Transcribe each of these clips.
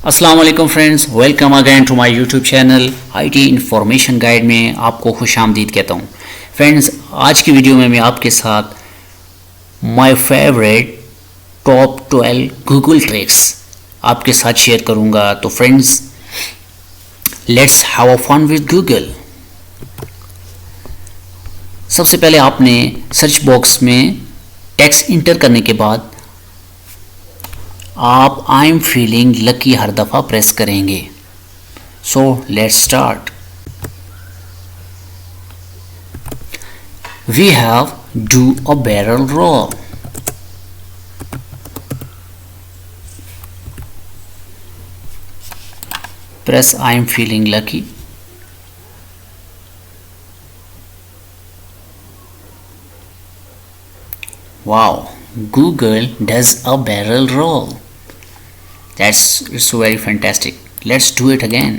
अस्सलाम वालेकुम friends, welcome again to my YouTube channel IT information guide में आपको खुशामदीद कहता हूँ। फ्रेंड्स, आज की वीडियो में मैं आपके साथ my favourite top 12 Google tricks आपके साथ शेयर करूँगा। तो friends, let's have a fun with Google. सबसे पहले आपने सर्च बॉक्स में टेक्स्ट इंटर करने के बाद आप आई एम फीलिंग लकी हर दफ़ा प्रेस करेंगे। So let's start. We have do a barrel roll. Press I am feeling lucky. Wow, Google does a barrel roll. It's very fantastic. Let's do it again.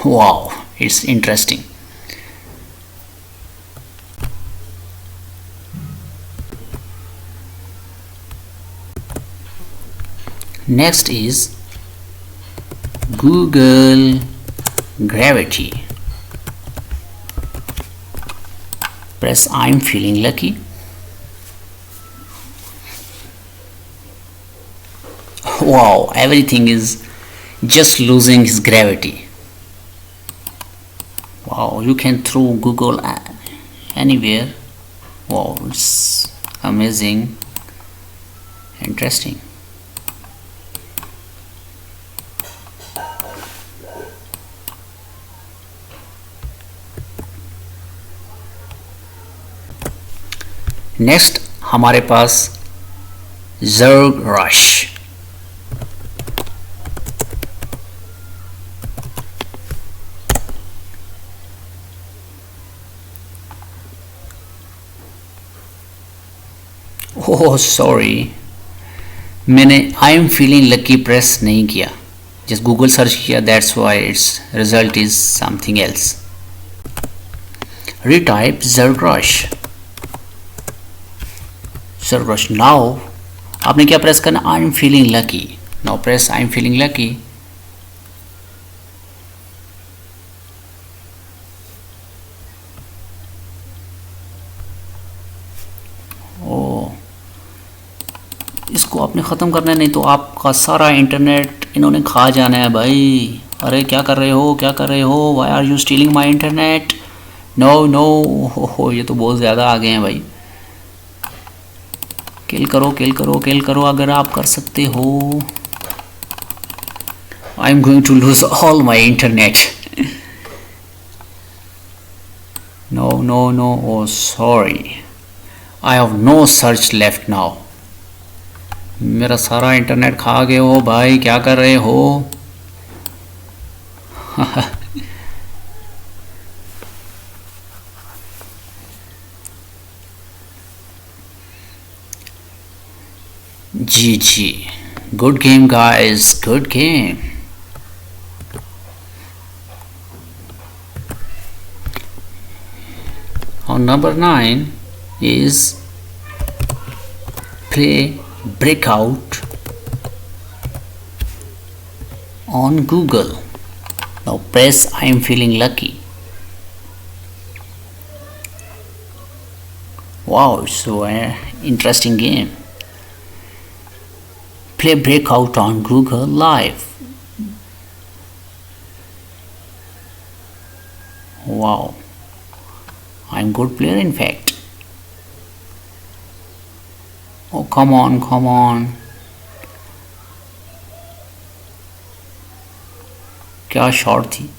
Wow, it's interesting. Next is Google Gravity. Press I'm feeling lucky. Wow, everything is just losing its gravity. Wow, you can throw Google anywhere. Wow, it's amazing, interesting. Next हमारे पास Zerg rush. Oh sorry, मैंने I M feeling lucky press नहीं किया, just Google search किया, that's why its result is something else. Retype Zerg rush. Rush. Now आपने क्या press करना? I M feeling lucky. Now press I am feeling lucky. Oh, इसको आपने ख़त्म करना है, नहीं तो आपका सारा इंटरनेट इन्होंने खा जाना है भाई। अरे क्या कर रहे हो, क्या कर रहे हो? Why are you stealing my internet? No no, हो ये तो बहुत ज़्यादा आ गए हैं भाई। किल करो, किल करो, किल करो अगर आप कर सकते हो। I'm going to lose all my internet. No no no, oh sorry, I have no search left now. मेरा सारा इंटरनेट खा गए हो भाई, क्या कर रहे हो? GG. Good game, guys. Good game. On number 9 is play Breakout on Google. Now press I am feeling lucky. Wow, it's an interesting game. Play Breakout on Google Live. Wow, I'm good player in fact. Oh come on, come on. क्या shot थी।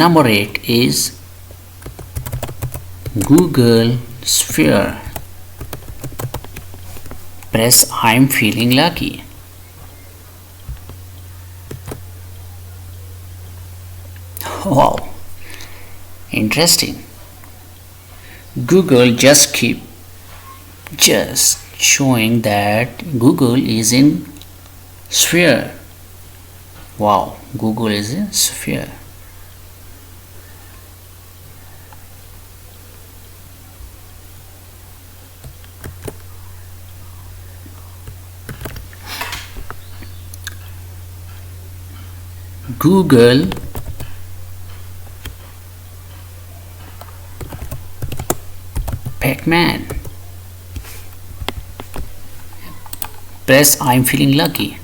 Number 8 is Google Sphere. Press I'm feeling lucky. Wow, interesting. Google just showing that Google is in sphere. Wow, Google is in sphere. Google Pac-Man. Press I'm feeling lucky.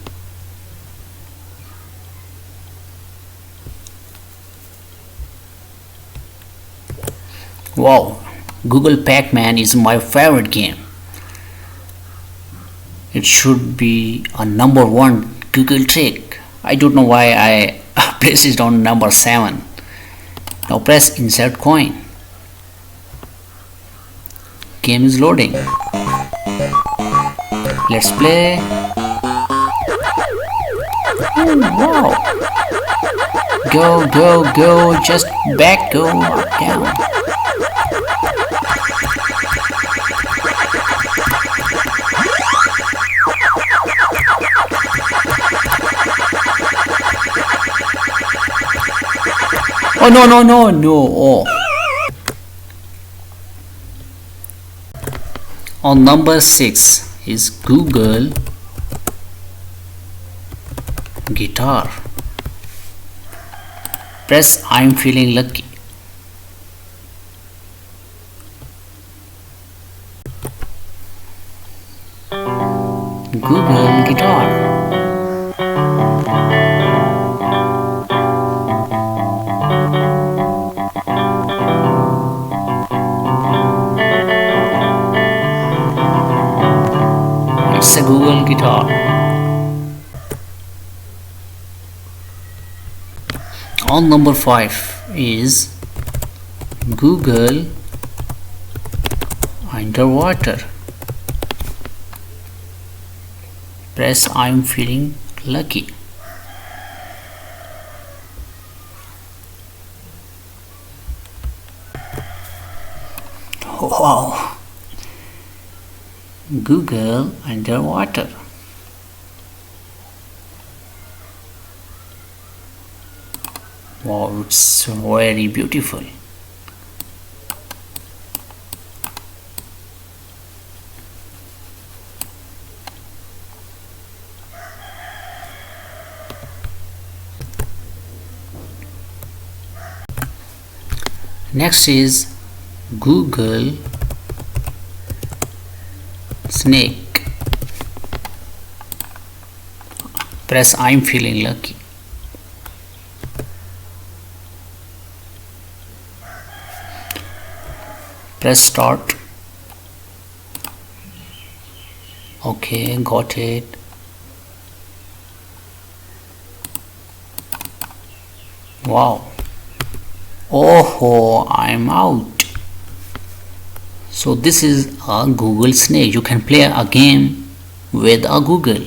Wow, Google Pac-Man is my favorite game. It should be a number one Google trick. I don't know why I placed it on number 7. Now press insert coin. Game is loading. Let's play. Oh, wow. Go, go, go. Just back, go, down. Oh, no, no, no, no. Oh. On number 6 is Google Guitar. Press I'm feeling lucky. Google Guitar. It's a Google Guitar. On number 5 is Google Underwater. Press I'm feeling lucky. Wow, Google Underwater. Wow, it's very beautiful. Next is Google Snake. Press I'm feeling lucky. Press start. Okay, got it. Wow. Oh, I'm out. So this is a Google Snake. You can play a game with a Google.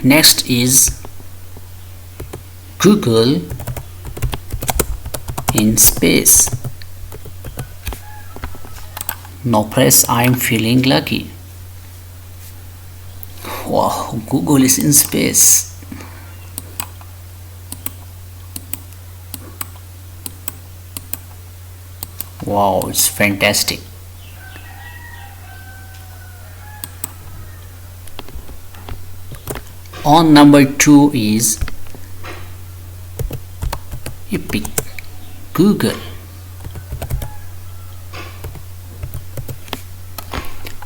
Next is Google in space. Now press I'm feeling lucky. Wow, Google is in space. Wow, it's fantastic. On number 2 is Epic Google.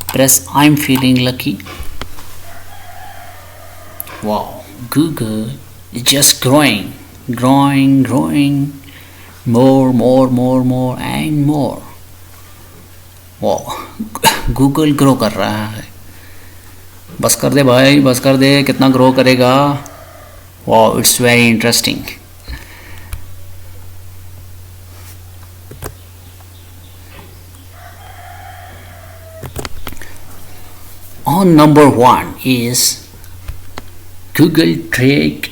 Press I'm feeling lucky. Wow, Google is just growing, more and more. Wow, Google grow कर रहा है. बस कर दे भाई, बस कर दे, कितना grow करेगा. Wow, it's very interesting. On number 1 is Google trick,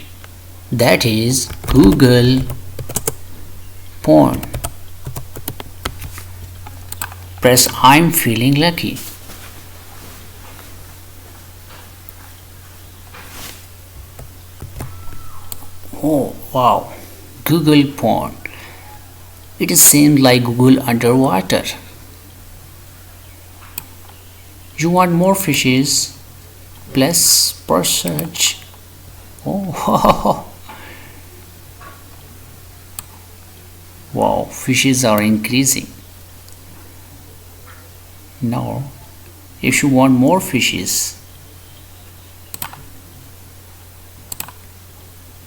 that is Google porn. Press I'm feeling lucky. Oh wow, Google porn. It seems like Google underwater. You want more fishes? Plus per search. Oh wow, fishes are increasing. Now, if you want more fishes,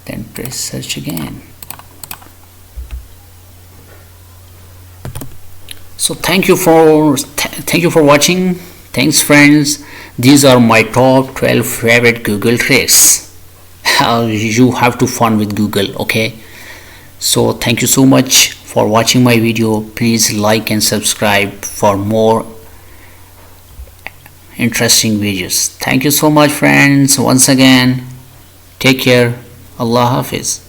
then press search again. So thank you for watching. Thanks friends. These are my top 12 favorite Google tricks. You have to fun with Google, okay? So thank you so much for watching my video. Please like and subscribe for more interesting videos. Thank you so much friends. Once again, take care. Allah Hafiz.